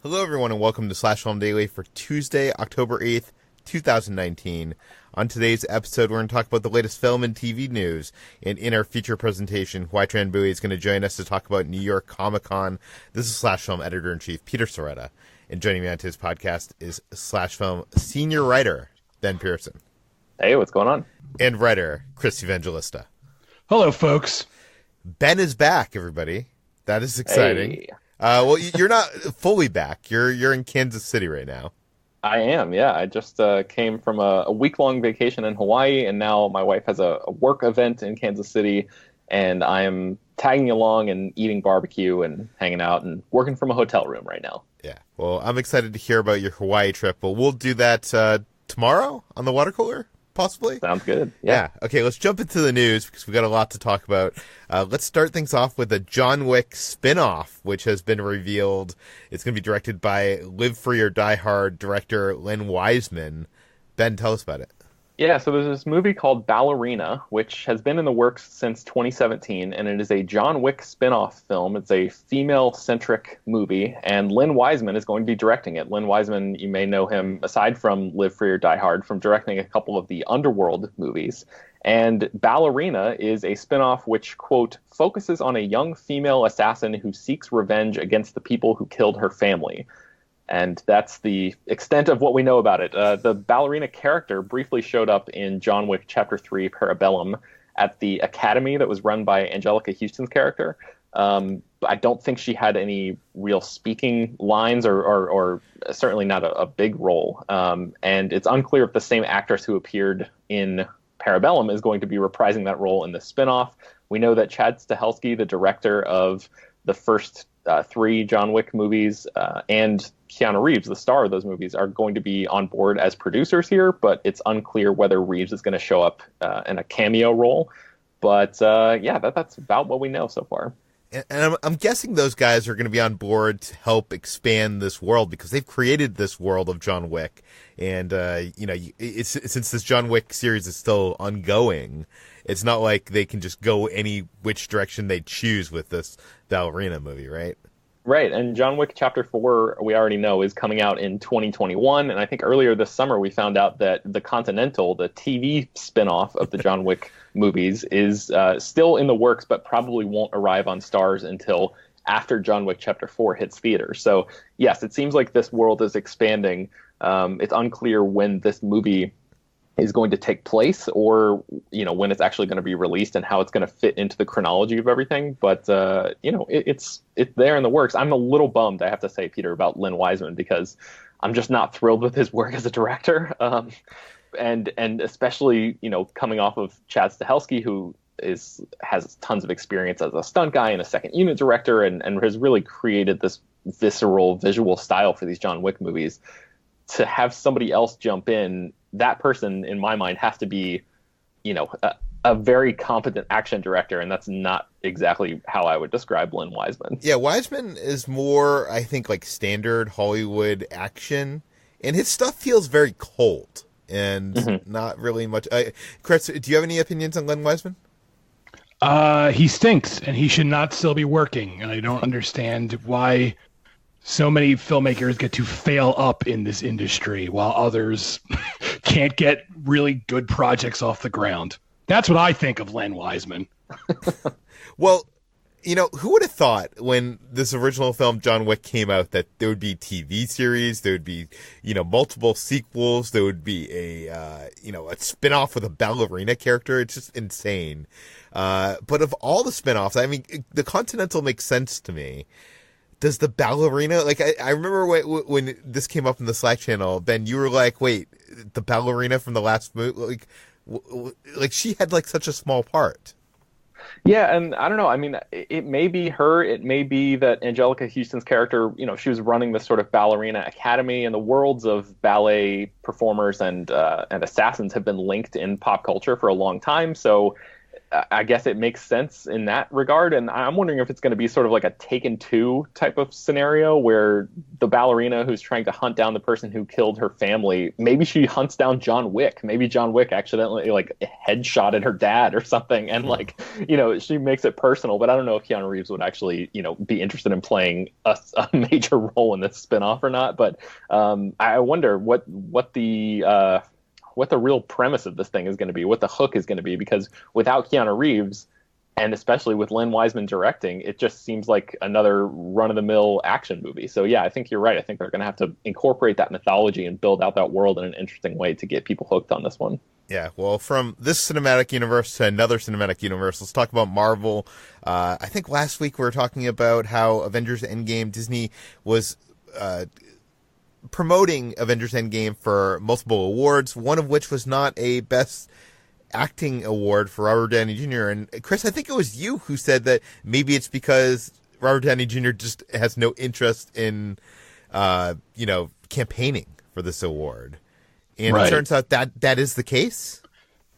Hello, everyone, and welcome to Slash Film Daily for Tuesday, October 8th, 2019. On today's episode, we're going to talk about the latest film and TV news. And in our feature presentation, Hoai-Tran Bui is going to join us to talk about New York Comic-Con. This is Slash Film Editor-in-Chief Peter Sciretta. And joining me on today's podcast is Slash Film Senior Writer Ben Pearson. Hey, what's going on? And writer Chris Evangelista. Hello, folks. Ben is back, everybody. That is exciting. Hey. Well, you're not fully back. You're in Kansas City right now. I am, yeah. I just came from a week-long vacation in Hawaii, and now my wife has a work event in Kansas City, and I am tagging along and eating barbecue and hanging out and working from a hotel room right now. Yeah. Well, I'm excited to hear about your Hawaii trip, but we'll do that tomorrow on the water cooler, possibly? Sounds good. Yeah. Okay, let's jump into the news because we've got a lot to talk about. Let's start things off with a John Wick spin-off, which has been revealed. It's going to be directed by Live Free or Die Hard director Len Wiseman. Ben, tell us about it. Yeah, so there's this movie called Ballerina, which has been in the works since 2017, and it is a John Wick spin-off film. It's a female-centric movie, and Len Wiseman is going to be directing it. Len Wiseman, you may know him, aside from Live Free or Die Hard, from directing a couple of the Underworld movies. And Ballerina is a spin-off which, quote, focuses on a young female assassin who seeks revenge against the people who killed her family. And that's the extent of what we know about it. The ballerina character briefly showed up in John Wick Chapter 3, Parabellum, at the academy that was run by Angelica Houston's character. I don't think she had any real speaking lines or certainly not a big role. And it's unclear if the same actress who appeared in Parabellum is going to be reprising that role in the spinoff. We know that Chad Stahelski, the director of the first three John Wick movies, and Keanu Reeves, the star of those movies, are going to be on board as producers here, but it's unclear whether Reeves is going to show up in a cameo role. But yeah, that's about what we know so far. And I'm guessing those guys are going to be on board to help expand this world because they've created this world of John Wick. And, since this John Wick series is still ongoing, it's not like they can just go any which direction they choose with this Ballerina movie, right? Right, and John Wick Chapter 4, we already know, is coming out in 2021, and I think earlier this summer we found out that The Continental, the TV spinoff of the John Wick movies, is still in the works, but probably won't arrive on Starz until after John Wick Chapter 4 hits theaters. So, yes, it seems like this world is expanding. It's unclear when this movie is going to take place or, when it's actually going to be released and how it's going to fit into the chronology of everything. But, it's there in the works. I'm a little bummed, I have to say, Peter, about Len Wiseman because I'm just not thrilled with his work as a director. And especially, coming off of Chad Stahelski, who has tons of experience as a stunt guy and a second unit director and has really created this visceral visual style for these John Wick movies. To have somebody else jump in, that person, in my mind, has to be, a very competent action director, and that's not exactly how I would describe Len Wiseman. Yeah, Wiseman is more, I think, like standard Hollywood action, and his stuff feels very cold and not really much. Chris, do you have any opinions on Len Wiseman? He stinks, and he should not still be working, and I don't understand why so many filmmakers get to fail up in this industry while others can't get really good projects off the ground. That's what I think of Len Wiseman. Well, who would have thought when this original film John Wick came out that there would be TV series, there would be, multiple sequels, there would be a spin-off with a ballerina character. It's just insane. But of all the spin-offs, I mean, The Continental makes sense to me. Does the ballerina, I remember when this came up in the Slack channel, Ben, you were like, wait, the ballerina from the last movie, she had such a small part. Yeah, and I don't know. I mean, it may be her. It may be that Angelica Houston's character, she was running this sort of ballerina academy, and the worlds of ballet performers and assassins have been linked in pop culture for a long time. So I guess it makes sense in that regard. And I'm wondering if it's going to be sort of like a Taken 2 type of scenario where the ballerina who's trying to hunt down the person who killed her family, maybe she hunts down John Wick. Maybe John Wick accidentally like headshotted her dad or something. And like, she makes it personal. But I don't know if Keanu Reeves would actually, be interested in playing a major role in this spinoff or not. But I wonder what the real premise of this thing is going to be, what the hook is going to be, because without Keanu Reeves, and especially with Len Wiseman directing, it just seems like another run-of-the-mill action movie. So yeah, I think you're right. I think they're going to have to incorporate that mythology and build out that world in an interesting way to get people hooked on this one. Yeah, well, from this cinematic universe to another cinematic universe, let's talk about Marvel. I think last week we were talking about how Avengers Endgame, Disney was promoting Avengers Endgame for multiple awards, one of which was not a Best Acting award for Robert Downey Jr. And Chris, I think it was you who said that maybe it's because Robert Downey Jr. just has no interest in, campaigning for this award. And It turns out that is the case.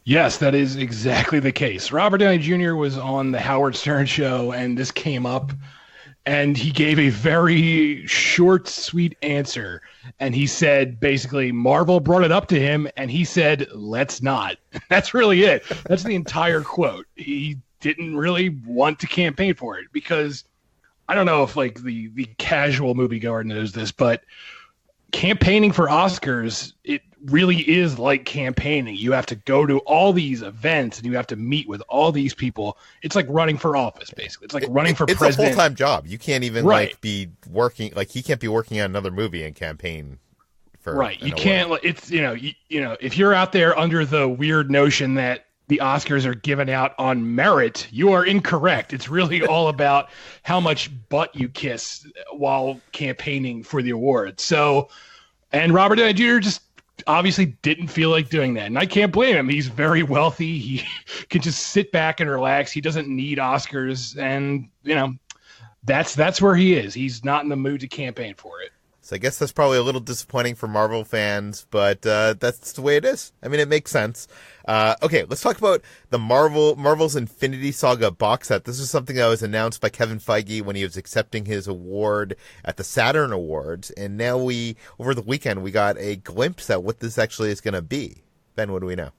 Yes, that is exactly the case. Robert Downey Jr. was on the Howard Stern show, and this came up. And he gave a very short, sweet answer. And he said, basically, Marvel brought it up to him, and he said, let's not. That's really it. That's the entire quote. He didn't really want to campaign for it because I don't know if like the casual moviegoer knows this, but campaigning for Oscars, it really is like campaigning. You have to go to all these events and you have to meet with all these people. It's like running for office, basically. It's like running for president. It's a full-time job. You can't even be working, like he can't be working on another movie and campaign for You can't, it's, if you're out there under the weird notion that the Oscars are given out on merit, you are incorrect. It's really all about how much butt you kiss while campaigning for the award. So, and Robert Downey Jr. just obviously didn't feel like doing that. And I can't blame him. He's very wealthy. He can just sit back and relax. He doesn't need Oscars. And, that's where he is. He's not in the mood to campaign for it. So I guess that's probably a little disappointing for Marvel fans, but that's the way it is. I mean, it makes sense. Okay, let's talk about the Marvel's Infinity Saga box set. This is something that was announced by Kevin Feige when he was accepting his award at the Saturn Awards, and now over the weekend, we got a glimpse at what this actually is going to be. Ben, what do we know?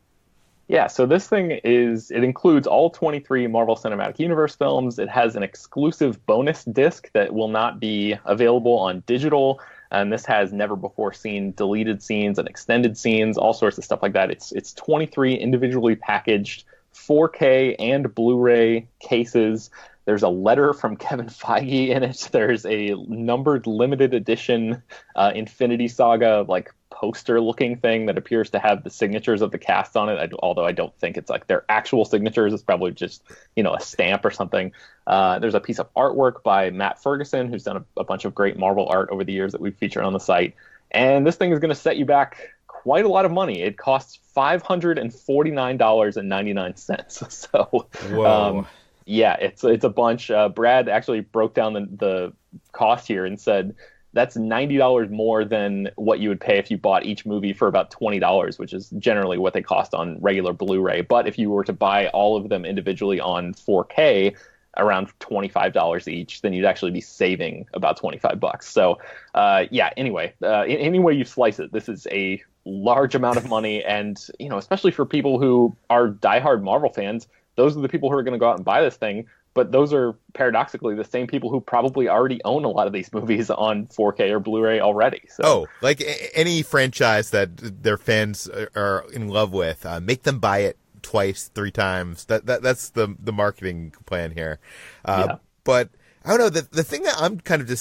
Yeah, so this thing it includes all 23 Marvel Cinematic Universe films. It has an exclusive bonus disc that will not be available on digital. And this has never before seen deleted scenes and extended scenes, all sorts of stuff like that. It's 23 individually packaged 4K and Blu-ray cases. There's a letter from Kevin Feige in it. There's a numbered limited edition Infinity Saga poster looking thing that appears to have the signatures of the cast on it, although I don't think it's like their actual signatures. It's probably just a stamp or something. There's a piece of artwork by Matt Ferguson, who's done a bunch of great Marvel art over the years that we've featured on the site, and this thing is going to set you back quite a lot of money. It costs $549.99. So whoa. Yeah, it's a bunch. Brad actually broke down the cost here and said that's $90 more than what you would pay if you bought each movie for about $20, which is generally what they cost on regular Blu-ray. But if you were to buy all of them individually on 4K, around $25 each, then you'd actually be saving about $25. So, anyway, any way you slice it, this is a large amount of money. And, especially for people who are diehard Marvel fans, those are the people who are going to go out and buy this thing. But those are paradoxically the same people who probably already own a lot of these movies on 4K or Blu-ray already. So. Like any franchise that their fans are in love with, make them buy it twice, 3 times. That's the marketing plan here. But I don't know. The thing that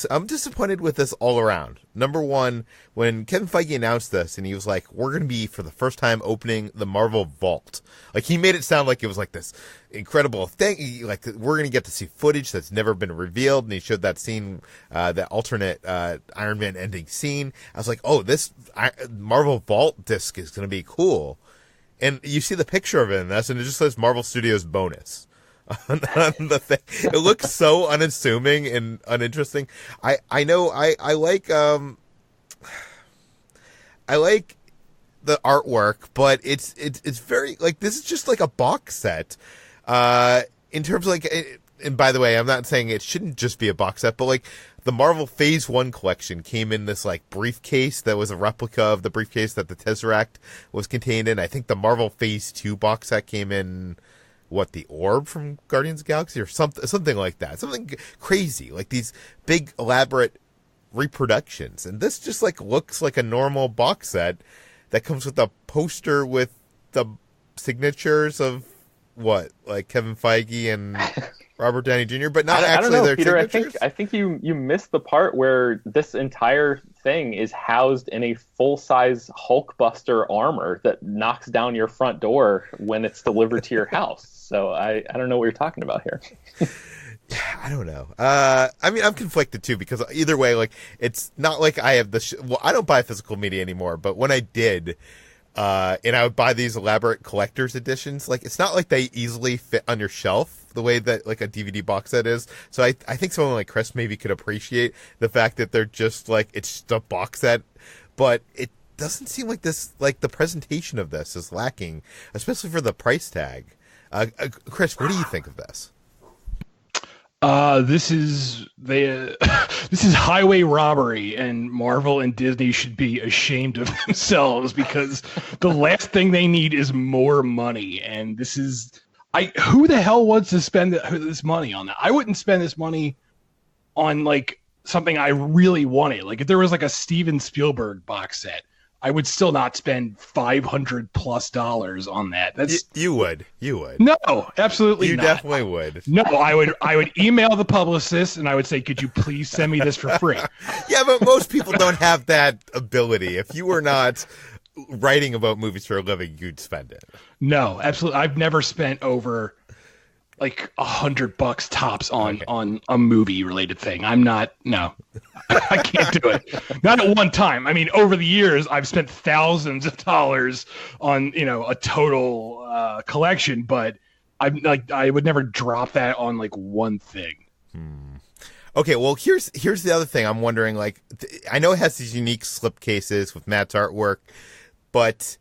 I'm disappointed with this all around. Number one, when Kevin Feige announced this and he was like, we're going to be for the first time opening the Marvel Vault. Like he made it sound like it was like this incredible thing. Like we're going to get to see footage that's never been revealed. And he showed that scene, that alternate Iron Man ending scene. I was like, oh, this Marvel Vault disc is going to be cool. And you see the picture of it in this and it just says Marvel Studios bonus. On the thing. It looks so unassuming and uninteresting. I know I like the artwork, but it's very like this is just like a box set. In terms of like, and by the way, I'm not saying it shouldn't just be a box set, but like the Marvel Phase 1 collection came in this like briefcase that was a replica of the briefcase that the Tesseract was contained in. I think the Marvel Phase 2 box set came in, the orb from Guardians of the Galaxy or something like that. Something crazy, like these big elaborate reproductions. And this just like looks like a normal box set that comes with a poster with the signatures of like Kevin Feige and Robert Downey Jr., but not actually their Peter, signatures? I think you missed the part where this entire thing is housed in a full-size Hulkbuster armor that knocks down your front door when it's delivered to your house. So I don't know what you're talking about here. I don't know. I mean, I'm conflicted too, because either way, like, it's not like I have I don't buy physical media anymore, but when I did, and I would buy these elaborate collector's editions, like, it's not like they easily fit on your shelf the way that like a DVD box set is. So I think someone like Chris maybe could appreciate the fact that they're just like, it's just a box set, but it doesn't seem like this, like the presentation of this is lacking, especially for the price tag. Chris, what do you think of this? This is highway robbery, and Marvel and Disney should be ashamed of themselves, because the last thing they need is more money. And this is, who the hell wants to spend this money on that? I wouldn't spend this money on like something I really wanted. Like if there was like a Steven Spielberg box set, I would still not spend $500+ on that. That's you would. No, absolutely not. You definitely would. No, I would email the publicist and I would say, could you please send me this for free? Yeah, but most people don't have that ability. If you were not writing about movies for a living, you'd spend it. No, absolutely. I've never spent over like $100 tops on a movie related thing. No, I can't do it. Not at one time. I mean, over the years, I've spent thousands of dollars on, a total collection, but I would never drop that on like one thing. Okay, well, here's the other thing I'm wondering. Like, I know it has these unique slipcases with Matt's artwork, but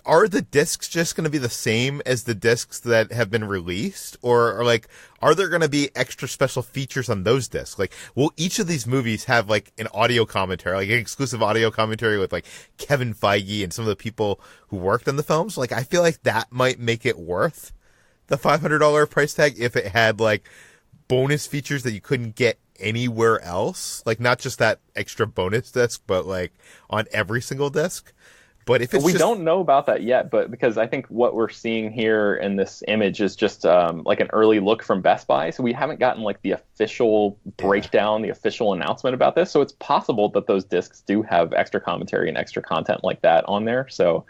are the discs just going to be the same as the discs that have been released, or like, are there going to be extra special features on those discs? Like, will each of these movies have like an audio commentary, like an exclusive audio commentary with like Kevin Feige and some of the people who worked on the films? Like, I feel like that might make it worth the $500 price tag if it had like bonus features that you couldn't get anywhere else, like not just that extra bonus disc, but like on every single disc. But if it's don't know about that yet, but because I think what we're seeing here in this image is just like an early look from Best Buy. So we haven't gotten like the official breakdown, the official announcement about this. So it's possible that those discs do have extra commentary and extra content like that on there. So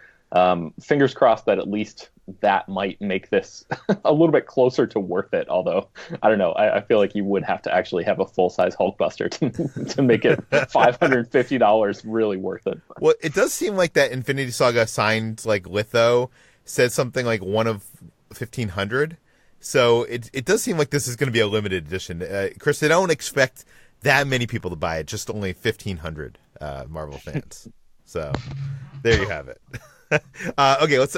fingers crossed that at least that might make this a little bit closer to worth it. Although, I don't know, I feel like you would have to actually have a full-size Hulkbuster to make it $550 really worth it. Well, it does seem like that Infinity Saga signed like litho said something like 1 of 1,500. So it does seem like this is going to be a limited edition. Chris, I don't expect that many people to buy it, just only 1,500 Marvel fans. So there you have it. Okay, let's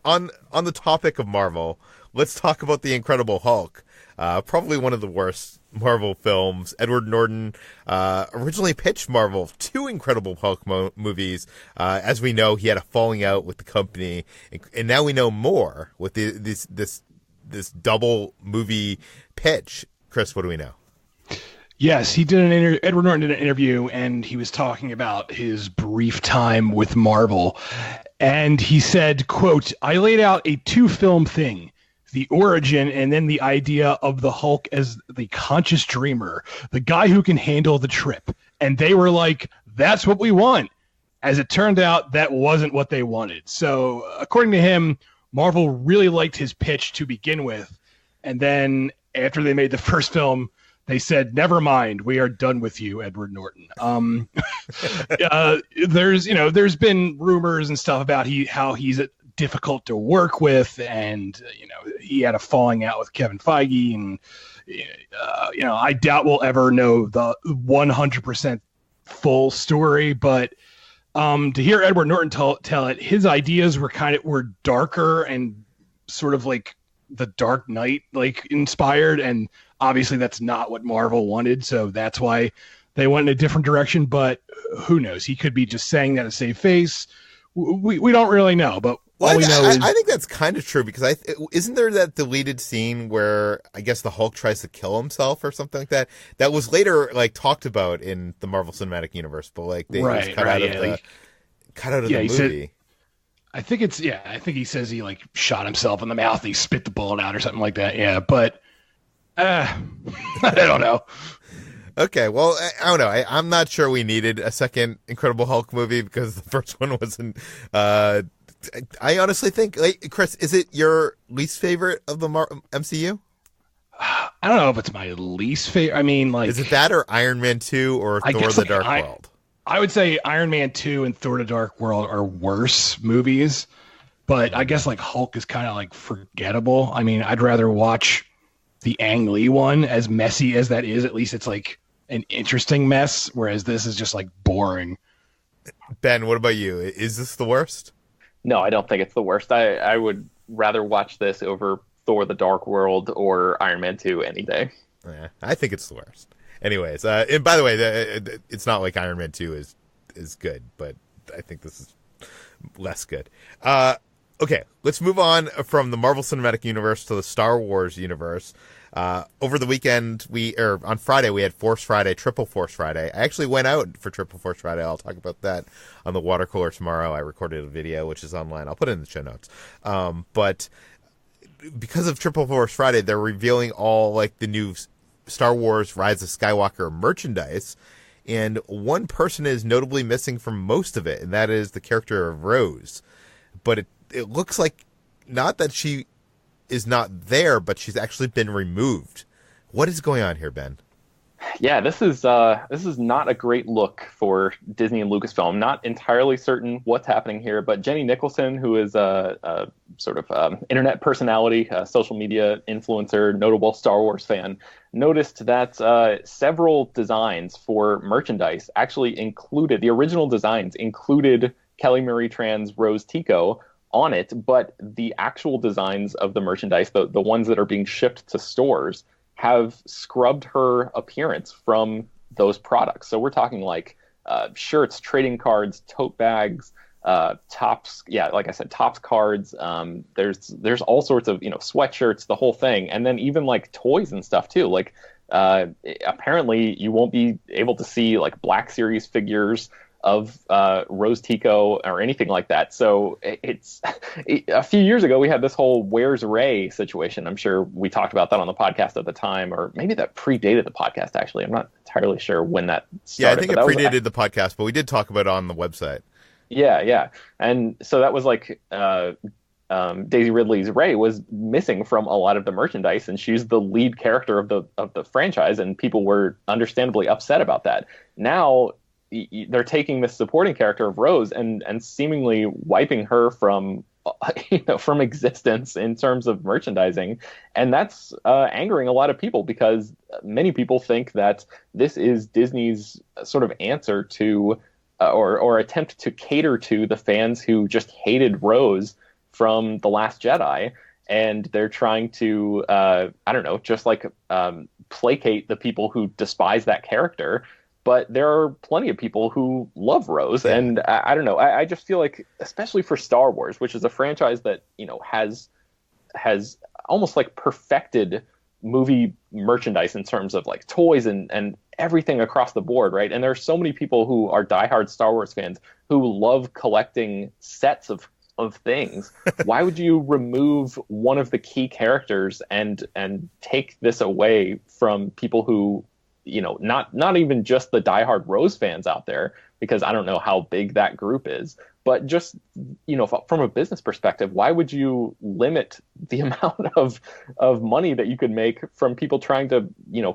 on the topic of Marvel, let's talk about The Incredible Hulk. Probably one of the worst Marvel films. Edward Norton originally pitched Marvel 2 Incredible Hulk movies. As we know, he had a falling out with the company, and now we know more with this double movie pitch. Chris, what do we know? Yes, he did Edward Norton did an interview, and he was talking about his brief time with Marvel. And he said, quote, "I laid out a 2-film thing, the origin and then the idea of the Hulk as the conscious dreamer, the guy who can handle the trip. And they were like, that's what we want." As it turned out, that wasn't what they wanted. So according to him, Marvel really liked his pitch to begin with. And then after they made the first film, they said, "Never mind, we are done with you, Edward Norton." There's been rumors and stuff about how he's difficult to work with, and he had a falling out with Kevin Feige, and I doubt we'll ever know the 100% full story. But to hear Edward Norton tell it, his ideas were darker and sort of like the Dark Knight like inspired, and obviously that's not what Marvel wanted, so that's why they went in a different direction. But who knows? He could be just saying that to save face. We don't really know, but all we know is I think that's kind of true, because isn't there that deleted scene where I guess the Hulk tries to kill himself or something like that? That was later like talked about in the Marvel Cinematic Universe, but like they was cut out of the movie. I think he says he like shot himself in the mouth. And he spit the bullet out or something like that. Yeah, but I don't know. Okay, well, I don't know. I'm not sure we needed a second Incredible Hulk movie, because the first one wasn't. I honestly think, like, Chris, is it your least favorite of the MCU? I don't know if it's my least favorite. I mean, like, is it that or Iron Man 2 or Thor: The Dark World? I would say Iron Man 2 and Thor: The Dark World are worse movies, but I guess like Hulk is kind of like forgettable. I mean, I'd rather watch the Ang Lee one, as messy as that is. At least it's like an interesting mess, whereas this is just like boring. Ben, what about you? Is this the worst? No, I don't think it's the worst. I would rather watch this over Thor: The Dark World or Iron Man 2 any day. Yeah, I think it's the worst. Anyways, and by the way, it's not like Iron Man 2 is good, but I think this is less good. Okay, let's move on from the Marvel Cinematic Universe to the Star Wars universe. Over the weekend, on Friday, we had Force Friday, Triple Force Friday. I actually went out for Triple Force Friday. I'll talk about that on the water cooler tomorrow. I recorded a video, which is online. I'll put it in the show notes. But because of Triple Force Friday, they're revealing all like the new Star Wars Rise of Skywalker merchandise. And one person is notably missing from most of it, and that is the character of Rose. But it looks like not that she is not there, but she's actually been removed. What is going on here, Ben? Yeah, this is not a great look for Disney and Lucasfilm. Not entirely certain what's happening here, but Jenny Nicholson, who is a sort of internet personality, social media influencer, notable Star Wars fan, noticed that several designs for merchandise actually included, the original designs included Kelly Marie Tran's Rose Tico on it, but the actual designs of the merchandise, the ones that are being shipped to stores, have scrubbed her appearance from those products. So we're talking like shirts, trading cards, tote bags, tops. Yeah, like I said, tops, cards. There's all sorts of sweatshirts, the whole thing, and then even like toys and stuff too. Like apparently you won't be able to see like Black Series figures of Rose Tico or anything like that. So a few years ago, we had this whole Where's Rey situation. I'm sure we talked about that on the podcast at the time, or maybe that predated the podcast, actually. I'm not entirely sure when that started. Yeah, I think it predated the podcast, but we did talk about it on the website. Yeah. And so that was like Daisy Ridley's Rey was missing from a lot of the merchandise, and she's the lead character of the franchise, and people were understandably upset about that. Now they're taking this supporting character of Rose and seemingly wiping her from from existence in terms of merchandising, and that's angering a lot of people, because many people think that this is Disney's sort of answer to or attempt to cater to the fans who just hated Rose from The Last Jedi, and they're trying to just like placate the people who despise that character. But there are plenty of people who love Rose, and I don't know. I just feel like, especially for Star Wars, which is a franchise that has almost like perfected movie merchandise in terms of like toys and everything across the board, right? And there are so many people who are diehard Star Wars fans who love collecting sets of things. Why would you remove one of the key characters and take this away from people who, not even just the diehard Rose fans out there, because I don't know how big that group is, but just, from a business perspective, why would you limit the amount of money that you could make from people trying to,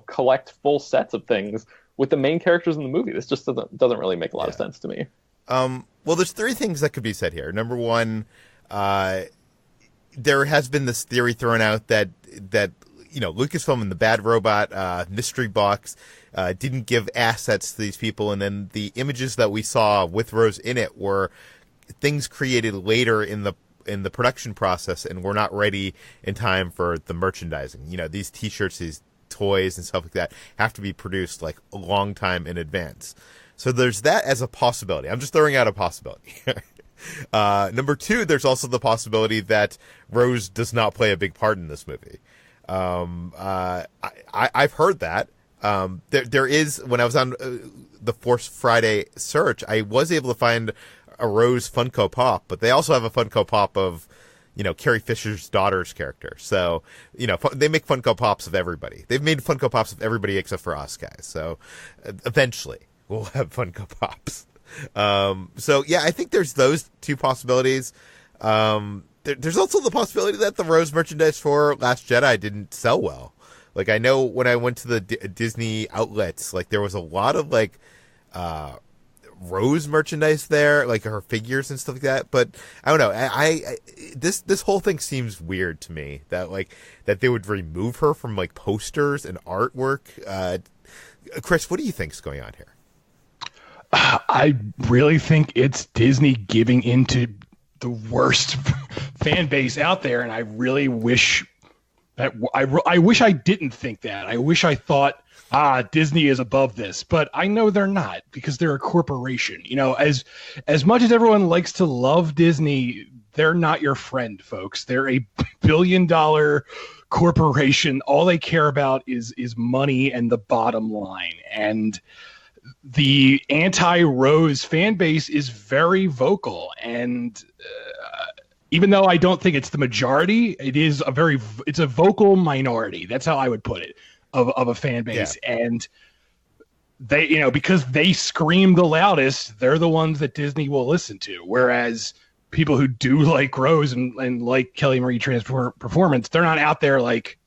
collect full sets of things with the main characters in the movie? This just doesn't really make a lot of sense to me. Well, there's three things that could be said here. Number one, there has been this theory thrown out that Lucasfilm and the Bad Robot mystery box didn't give assets to these people, and then the images that we saw with Rose in it were things created later in the in the production process, and we're not ready in time for the merchandising. You know, these T-shirts, these toys, and stuff like that have to be produced like a long time in advance. So there's that as a possibility. I'm just throwing out a possibility. Number two, there's also the possibility that Rose does not play a big part in this movie. I've heard that. There is, when I was on the Force Friday search, I was able to find a Rose Funko Pop, but they also have a Funko Pop of, you know, Carrie Fisher's daughter's character. So, you know, they make Funko Pops of everybody. They've made Funko Pops of everybody except for us guys. So eventually we'll have Funko Pops. So yeah, I think there's those two possibilities. There's also the possibility that the Rose merchandise for Last Jedi didn't sell well. Like, I know when I went to the Disney outlets, like, there was a lot of, like, Rose merchandise there, like her figures and stuff like that. But I don't know. This whole thing seems weird to me, that, like, that they would remove her from, like, posters and artwork. Chris, what do you think is going on here? I really think it's Disney giving into the worst fan base out there, and I really wish that I wish I didn't think that. I wish I thought, Disney is above this, but I know they're not, because they're a corporation. You know, as much as everyone likes to love Disney, they're not your friend, folks. They're a billion-dollar corporation. All they care about is money and the bottom line. And the anti-Rose fan base is very vocal, and even though I don't think it's the majority, it's a vocal minority. That's how I would put it, of a fan base. Yeah. And they, you know, because they scream the loudest, they're the ones that Disney will listen to. Whereas people who do like Rose and like Kelly Marie Tran's performance, they're not out there like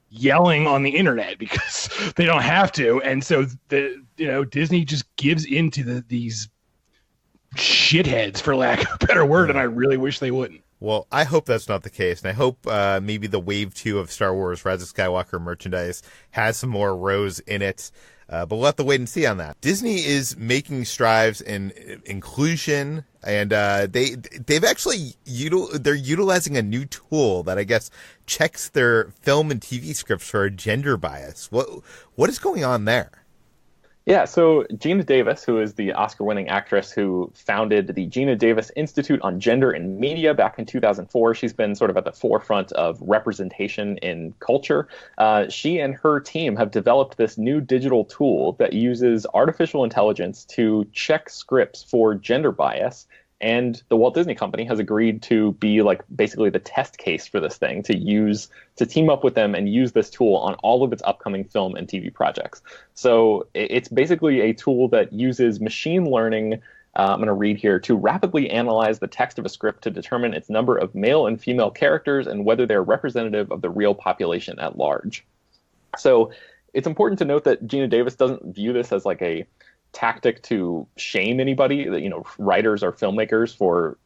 yelling on the internet because they don't have to. And so Disney just gives into these shitheads, for lack of a better word, and I really wish they wouldn't. Well, I hope that's not the case, and I hope maybe the Wave 2 of Star Wars Rise of Skywalker merchandise has some more Rose in it, but we'll have to wait and see on that. Disney is making strides in inclusion, and they've actually they're utilizing a new tool that I guess checks their film and TV scripts for a gender bias. What is going on there? Yeah, so Geena Davis, who is the Oscar-winning actress who founded the Geena Davis Institute on Gender and Media back in 2004, she's been sort of at the forefront of representation in culture. She and her team have developed this new digital tool that uses artificial intelligence to check scripts for gender bias. And the Walt Disney Company has agreed to be like basically the test case for this thing, to team up with them and use this tool on all of its upcoming film and TV projects. So it's basically a tool that uses machine learning, I'm going to read here, to rapidly analyze the text of a script to determine its number of male and female characters and whether they're representative of the real population at large. So it's important to note that Geena Davis doesn't view this as like a tactic to shame anybody, that, you know, writers or filmmakers for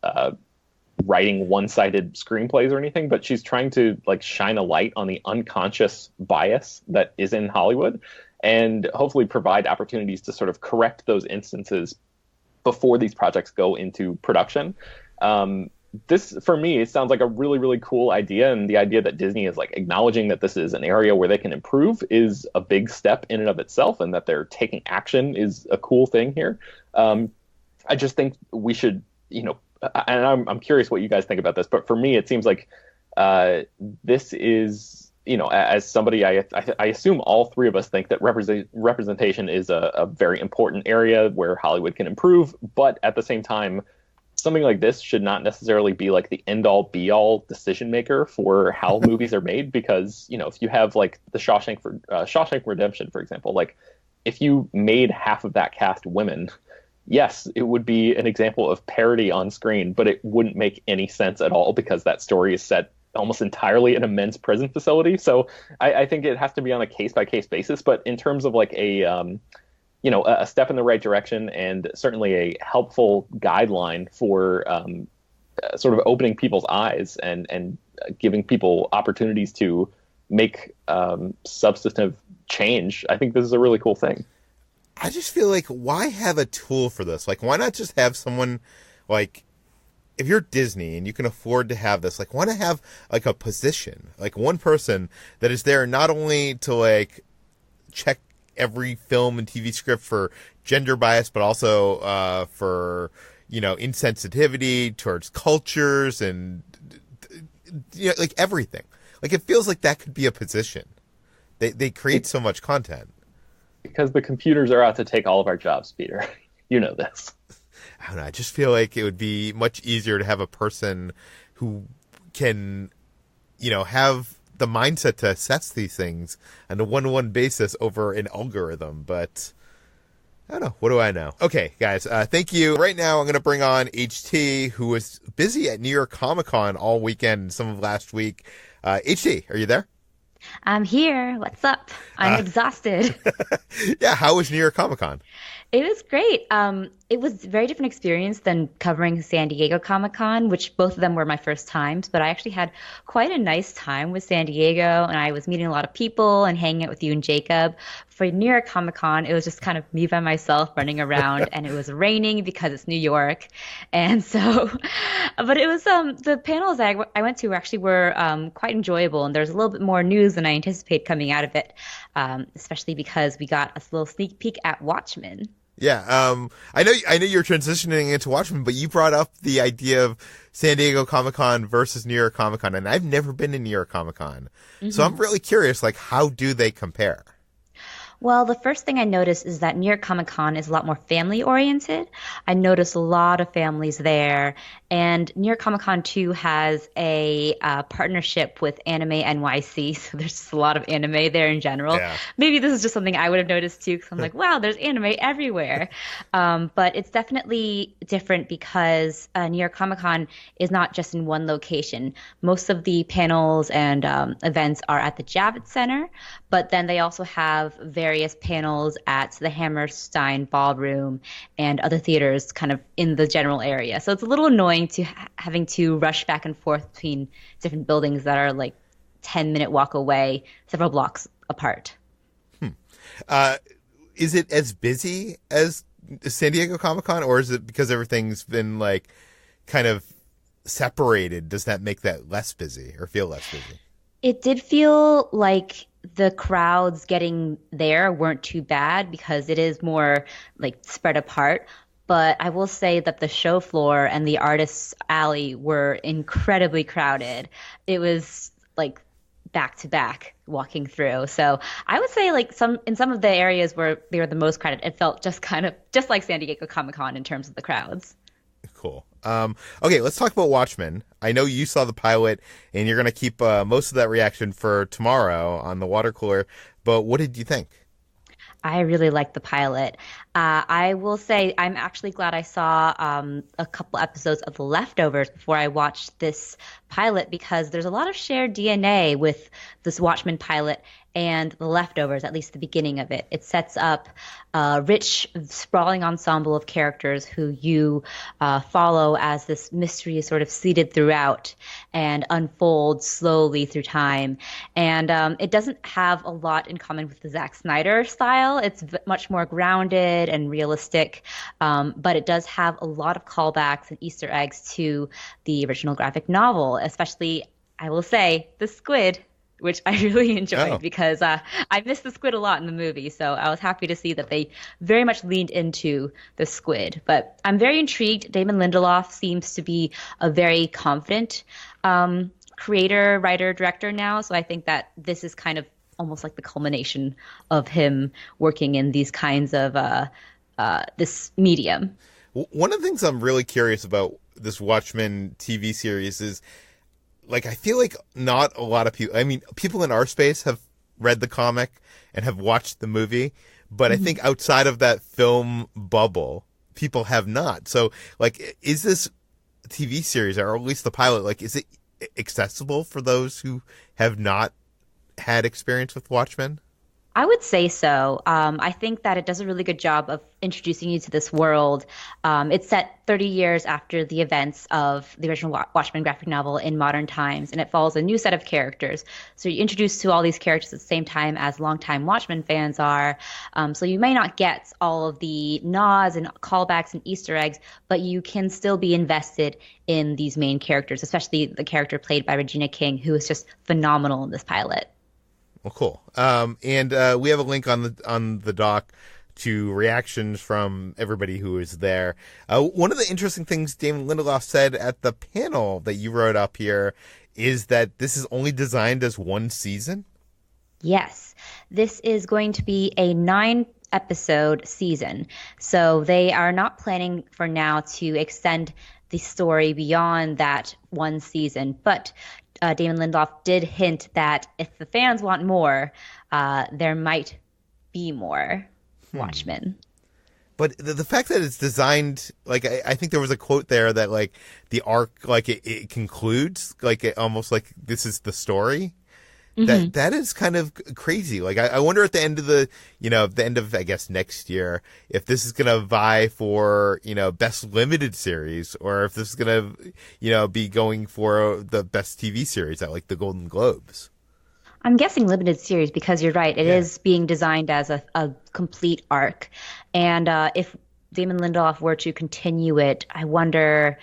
writing one-sided screenplays or anything, but she's trying to like shine a light on the unconscious bias that is in Hollywood and hopefully provide opportunities to sort of correct those instances before these projects go into production. This, for me, it sounds like a really, really cool idea, and the idea that Disney is like acknowledging that this is an area where they can improve is a big step in and of itself, and that they're taking action is a cool thing here. I just think we should, you know, and I'm curious what you guys think about this, but for me, it seems like this is, you know, as somebody, I assume all three of us think that representation is a very important area where Hollywood can improve, but at the same time, something like this should not necessarily be like the end-all be-all decision maker for how movies are made, because, you know, if you have like the Shawshank Redemption, for example, like if you made half of that cast women, yes, it would be an example of parody on screen, but it wouldn't make any sense at all because that story is set almost entirely in a men's prison facility. So I think it has to be on a case-by-case basis, but in terms of like a step in the right direction and certainly a helpful guideline for sort of opening people's eyes and giving people opportunities to make substantive change. I think this is a really cool thing. I just feel like, why have a tool for this? Like, why not just have someone like if you're Disney and you can afford to have this, like, want to have like a position, like one person that is there not only to like check every film and TV script for gender bias, but also for, you know, insensitivity towards cultures and, you know, like everything. Like, it feels like that could be a position. They create so much content. Because the computers are out to take all of our jobs, Peter. You know this. I don't know. I just feel like it would be much easier to have a person who can, you know, have the mindset to assess these things on a one-to-one basis over an algorithm. But I don't know. What do I know? Okay, guys, thank you. Right now, I'm going to bring on HT, who was busy at New York Comic Con all weekend and some of last week. HT, are you there? I'm here. What's up? I'm exhausted. Yeah, how was New York Comic Con? It was great. It was a very different experience than covering San Diego Comic-Con, which both of them were my first times, but I actually had quite a nice time with San Diego, and I was meeting a lot of people and hanging out with you and Jacob. For New York Comic-Con, it was just kind of me by myself running around, and it was raining because it's New York. And so, but it was, the panels I went to actually were quite enjoyable, and there's a little bit more news than I anticipated coming out of it, especially because we got a little sneak peek at Watchmen. Yeah, I know you're transitioning into Watchmen, but you brought up the idea of San Diego Comic-Con versus New York Comic-Con, and I've never been to New York Comic-Con. So I'm really curious, like, how do they compare? Well, the first thing I noticed is that New York Comic Con is a lot more family oriented. I noticed a lot of families there. And New York Comic Con 2 has a partnership with Anime NYC. So there's just a lot of anime there in general. Yeah. Maybe this is just something I would have noticed too, because I'm like, wow, there's anime everywhere. But it's definitely different because New York Comic Con is not just in one location. Most of the panels and events are at the Javits Center, but then they also have various panels at the Hammerstein Ballroom and other theaters kind of in the general area. So it's a little annoying to having to rush back and forth between different buildings that are like 10-minute walk away, several blocks apart. Is it as busy as San Diego Comic-Con, or is it because everything's been like kind of separated? Does that make that less busy or feel less busy? It did feel like the crowds getting there weren't too bad because it is more like spread apart. But I will say that the show floor and the artists' alley were incredibly crowded. It was like back to back walking through. So I would say like in some of the areas where they were the most crowded, it felt just kind of just like San Diego Comic-Con in terms of the crowds. Cool. Okay, let's talk about Watchmen. I know you saw the pilot, and you're going to keep most of that reaction for tomorrow on the water cooler, but what did you think? I really liked the pilot. I will say I'm actually glad I saw a couple episodes of The Leftovers before I watched this pilot because there's a lot of shared DNA with this Watchmen pilot and The Leftovers, at least the beginning of it. It sets up a rich, sprawling ensemble of characters who you follow as this mystery is sort of seeded throughout and unfolds slowly through time. And it doesn't have a lot in common with the Zack Snyder style. It's much more grounded and realistic, but it does have a lot of callbacks and Easter eggs to the original graphic novel, especially, I will say, the squid, which I really enjoyed because I missed the squid a lot in the movie. So I was happy to see that they very much leaned into the squid. But I'm very intrigued. Damon Lindelof seems to be a very confident creator, writer, director now. So I think that this is kind of almost like the culmination of him working in these kinds of this medium. One of the things I'm really curious about this Watchmen TV series is, like, I feel like not a lot of people, I mean, people in our space have read the comic and have watched the movie, but I think outside of that film bubble, people have not. So, like, is this TV series, or at least the pilot, like, is it accessible for those who have not had experience with Watchmen? I would say so. I think that it does a really good job of introducing you to this world. It's set 30 years after the events of the original Watchmen graphic novel in modern times, and it follows a new set of characters. So you're introduced to all these characters at the same time as longtime Watchmen fans are. So you may not get all of the nods and callbacks and Easter eggs, but you can still be invested in these main characters, especially the character played by Regina King, who is just phenomenal in this pilot. Well, cool. And we have a link on the doc to reactions from everybody who was there. One of the interesting things Damon Lindelof said at the panel that you wrote up here is that this is only designed as one season. Yes, this is going to be a 9-episode season. So they are not planning for now to extend the story beyond that one season. But Damon Lindelof did hint that if the fans want more, there might be more Watchmen. But the fact that it's designed, like, I think there was a quote there that, like, the arc, like, it concludes, like, it almost like this is the story. Mm-hmm. That is kind of crazy. Like, I wonder at the end of I guess, next year, if this is going to vie for, best limited series, or if this is going to, be going for the best TV series at, like, the Golden Globes. I'm guessing limited series because you're right. It is being designed as a complete arc. And if Damon Lindelof were to continue it, I wonder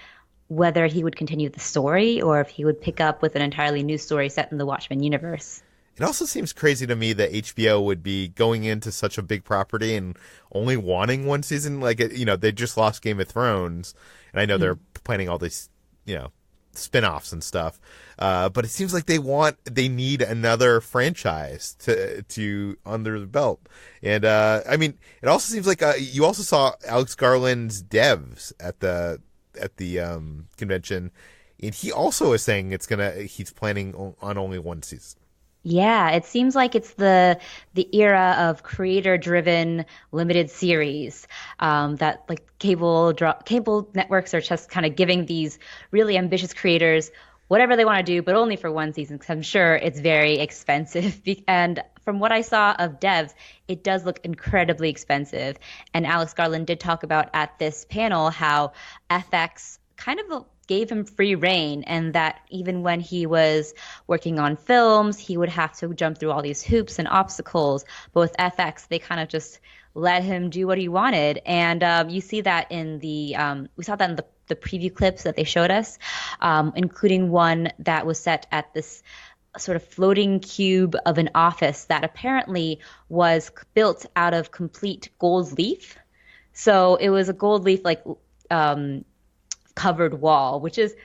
whether he would continue the story or if he would pick up with an entirely new story set in the Watchmen universe. It also seems crazy to me that HBO would be going into such a big property and only wanting one season. Like, they just lost Game of Thrones, and I know they're planning all these, spin-offs and stuff. But it seems like they need another franchise to under the belt. And, it also seems like you also saw Alex Garland's Devs at the convention, and he also is saying he's planning on only one season. Yeah, it seems like it's the era of creator-driven limited series that like cable networks are just kind of giving these really ambitious creators whatever they want to do, but only for one season, because I'm sure it's very expensive. And from what I saw of Devs, it does look incredibly expensive. And Alex Garland did talk about at this panel how FX kind of gave him free reign, and that even when he was working on films, he would have to jump through all these hoops and obstacles. But with FX, they kind of just let him do what he wanted. And you see that in we saw that in the preview clips that they showed us, including one that was set at this sort of floating cube of an office that apparently was built out of complete gold leaf. So it was a gold leaf covered wall, which is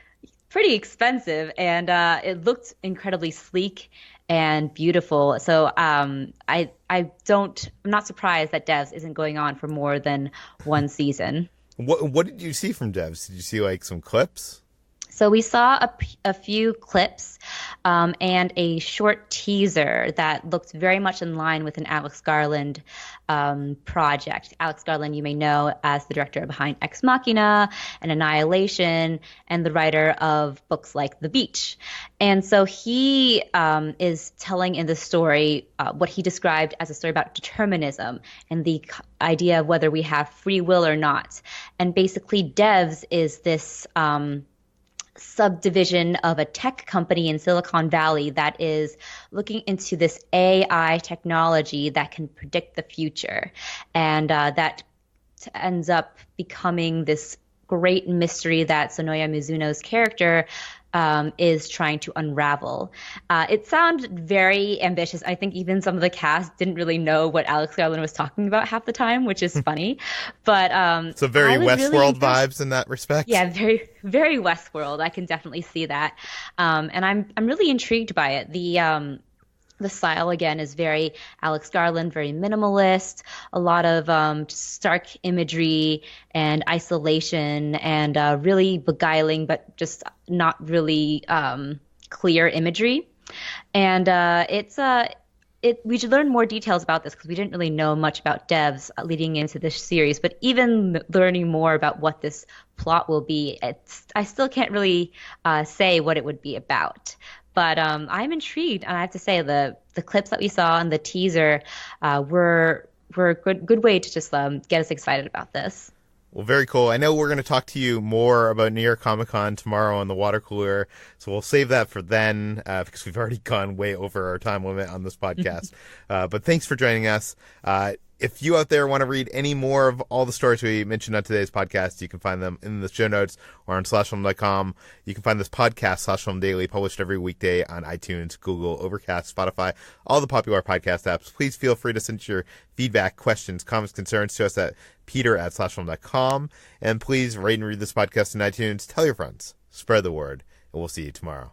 pretty expensive, and it looked incredibly sleek and beautiful. So I'm not surprised that Devs isn't going on for more than one season. What did you see from Devs? Did you see like some clips? So we saw a few clips and a short teaser that looked very much in line with an Alex Garland project. Alex Garland, you may know as the director behind Ex Machina and Annihilation, and the writer of books like The Beach. And so he is telling in the story what he described as a story about determinism and the idea of whether we have free will or not. And basically, Devs is this subdivision of a tech company in Silicon Valley that is looking into this AI technology that can predict the future. And that ends up becoming this great mystery that Sonoya Mizuno's character is trying to unravel. It sounded very ambitious. I think even some of the cast didn't really know what Alex Garland was talking about half the time, which is funny. But so very Westworld vibes in that respect. Yeah, very, very Westworld. I can definitely see that, and I'm really intrigued by it. The style, again, is very Alex Garland, very minimalist, a lot of stark imagery and isolation, and really beguiling but just not really clear imagery. And we should learn more details about this because we didn't really know much about Devs leading into this series. But even learning more about what this plot will be, I still can't really say what it would be about. But I'm intrigued, and I have to say the clips that we saw and the teaser were a good way to just get us excited about this. Well, very cool. I know we're going to talk to you more about New York Comic Con tomorrow on the water cooler, so we'll save that for then because we've already gone way over our time limit on this podcast. But thanks for joining us. If you out there want to read any more of all the stories we mentioned on today's podcast, you can find them in the show notes or on slashfilm.com. You can find this podcast, Slash Film Daily, published every weekday on iTunes, Google, Overcast, Spotify, all the popular podcast apps. Please feel free to send your feedback, questions, comments, concerns to us at peter@slashfilm.com. And please rate and read this podcast in iTunes. Tell your friends. Spread the word. And we'll see you tomorrow.